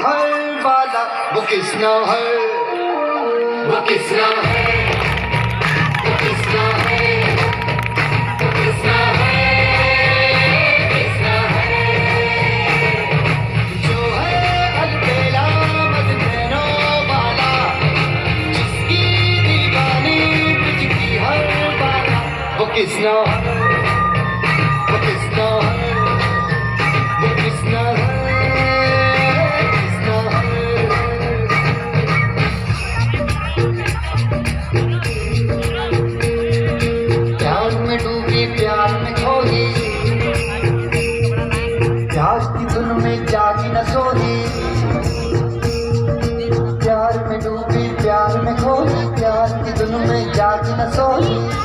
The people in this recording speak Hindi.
हर वाला वो किसना है, वो किसना है, वो किसना है, वो किसना है, किसना है। जो है अलबेला मदनों वाला, जिसकी दीवानी बिजली हर वाला वो किसना है, वो किसना है, वो किसना है, किसना है। प्यार में डूबी प्यार में खोई, प्यार की धुन में जागी न सोई। प्यार में डूबी प्यार में खोई, प्यार की धुन में जागी न सोई।